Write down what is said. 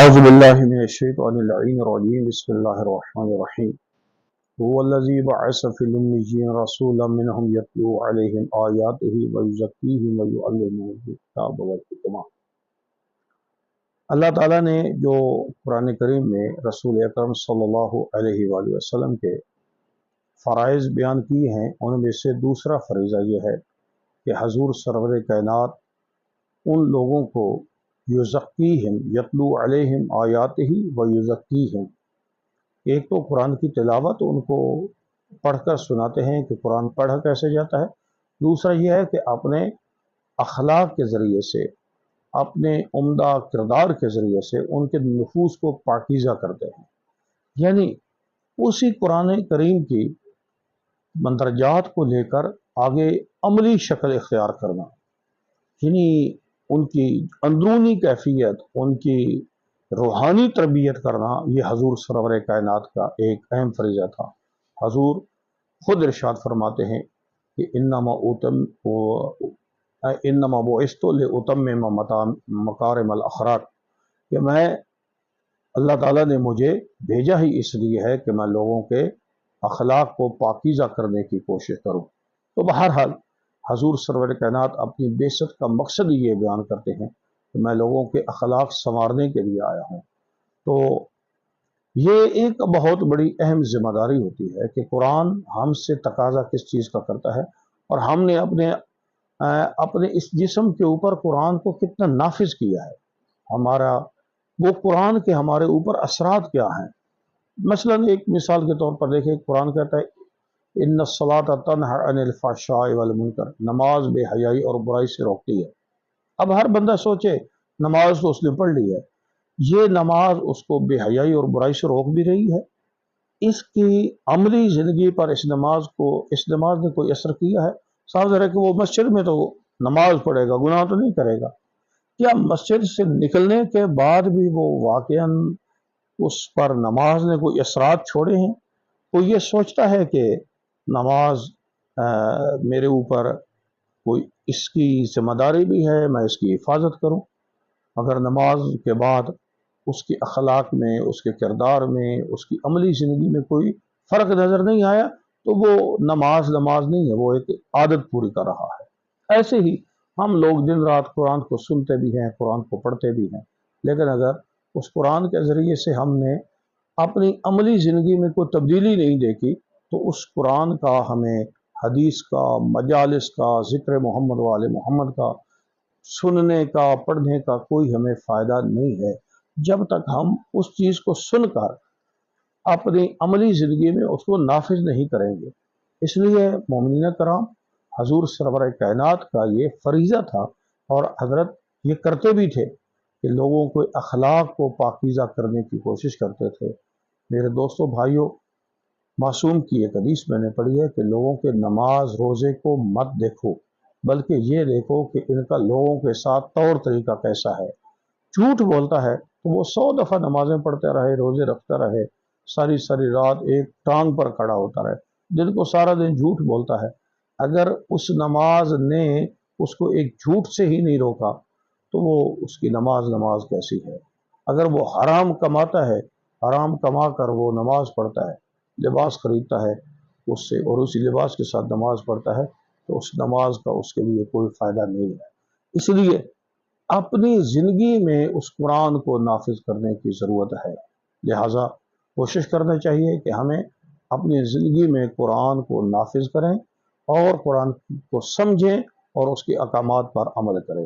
أعوذ بالله من الشيطان اللعين الرجيم بسم الله الرحمن الرحيم هو الذي بعث في الأميين رسولا منهم يتلو عليهم آياته ويزكيهم ويعلمهم الكتاب والحكمة۔ اللہ تعالیٰ نے جو قرآن کریم میں رسول اکرم صلی اللہ علیہ وآلہ وسلم کے فرائض بیان کیے ہیں، ان میں سے دوسرا فریضہ یہ ہے کہ حضور سرور کائنات ان لوگوں کو یزکیہم یتلو علیہم آیاتہ و یزکیہم، ایک تو قرآن کی تلاوت ان کو پڑھ کر سناتے ہیں کہ قرآن پڑھا کیسے جاتا ہے، دوسرا یہ ہے کہ اپنے اخلاق کے ذریعے سے، اپنے عمدہ کردار کے ذریعے سے ان کے نفوس کو پاکیزہ کرتے ہیں، یعنی اسی قرآن کریم کی مندرجات کو لے کر آگے عملی شکل اختیار کرنا، یعنی ان کی اندرونی کیفیت، ان کی روحانی تربیت کرنا، یہ حضور سرور کائنات کا ایک اہم فریضہ تھا۔ حضور خود ارشاد فرماتے ہیں کہ انما بعثت لاتمم مکارم الاخلاق، کہ میں اللہ تعالیٰ نے مجھے بھیجا ہی اس لیے ہے کہ میں لوگوں کے اخلاق کو پاکیزہ کرنے کی کوشش کروں۔ تو بہرحال حضور سرور کائنات اپنی بعثت کا مقصد یہ بیان کرتے ہیں کہ میں لوگوں کے اخلاق سنوارنے کے لیے آیا ہوں۔ تو یہ ایک بہت بڑی اہم ذمہ داری ہوتی ہے کہ قرآن ہم سے تقاضا کس چیز کا کرتا ہے، اور ہم نے اپنے اس جسم کے اوپر قرآن کو کتنا نافذ کیا ہے، ہمارا وہ قرآن کے ہمارے اوپر اثرات کیا ہیں۔ مثلا ایک مثال کے طور پر دیکھیں، قرآن کہتا ہے ان الصلاۃ تنہی عن الفحشاء والمنکر، نماز بے حیائی اور برائی سے روکتی ہے۔ اب ہر بندہ سوچے نماز تو اس نے پڑھ لی ہے، یہ نماز اس کو بے حیائی اور برائی سے روک بھی رہی ہے، اس کی عملی زندگی پر اس نماز نے کوئی اثر کیا ہے؟ صاف ظاہر ہے کہ وہ مسجد میں تو نماز پڑھے گا، گناہ تو نہیں کرے گا۔ کیا مسجد سے نکلنے کے بعد بھی وہ واقعاً اس پر نماز نے کوئی اثرات چھوڑے ہیں؟ کوئی یہ سوچتا ہے کہ نماز میرے اوپر کوئی اس کی ذمہ داری بھی ہے، میں اس کی حفاظت کروں؟ اگر نماز کے بعد اس کے اخلاق میں، اس کے کردار میں، اس کی عملی زندگی میں کوئی فرق نظر نہیں آیا تو وہ نماز نہیں ہے، وہ ایک عادت پوری کر رہا ہے۔ ایسے ہی ہم لوگ دن رات قرآن کو سنتے بھی ہیں، قرآن کو پڑھتے بھی ہیں، لیکن اگر اس قرآن کے ذریعے سے ہم نے اپنی عملی زندگی میں کوئی تبدیلی نہیں دیکھی تو اس قرآن کا ہمیں حدیث کا، مجالس کا، ذکر محمد و آل محمد کا سننے کا، پڑھنے کا کوئی ہمیں فائدہ نہیں ہے، جب تک ہم اس چیز کو سن کر اپنی عملی زندگی میں اس کو نافذ نہیں کریں گے۔ اس لیے مومنین کرام، حضور سرور کائنات کا یہ فریضہ تھا، اور حضرت یہ کرتے بھی تھے کہ لوگوں کو اخلاق کو پاکیزہ کرنے کی کوشش کرتے تھے۔ میرے دوستوں، بھائیوں، معصوم کی ایک حدیث میں نے پڑھی ہے کہ لوگوں کے نماز روزے کو مت دیکھو، بلکہ یہ دیکھو کہ ان کا لوگوں کے ساتھ طور طریقہ کیسا ہے۔ جھوٹ بولتا ہے تو وہ 100 دفعہ نمازیں پڑھتے رہے، روزے رکھتا رہے، ساری رات ایک ٹانگ پر کھڑا ہوتا رہے، دن کو سارا دن جھوٹ بولتا ہے، اگر اس نماز نے اس کو ایک جھوٹ سے ہی نہیں روکا تو وہ اس کی نماز کیسی ہے؟ اگر وہ حرام کماتا ہے، حرام کما کر وہ نماز پڑھتا ہے، لباس خریدتا ہے اس سے، اور اسی لباس کے ساتھ نماز پڑھتا ہے، تو اس نماز کا اس کے لیے کوئی فائدہ نہیں ہے۔ اس لیے اپنی زندگی میں اس قرآن کو نافذ کرنے کی ضرورت ہے، لہٰذا کوشش کرنا چاہیے کہ ہمیں اپنی زندگی میں قرآن کو نافذ کریں اور قرآن کو سمجھیں اور اس کے احکامات پر عمل کریں۔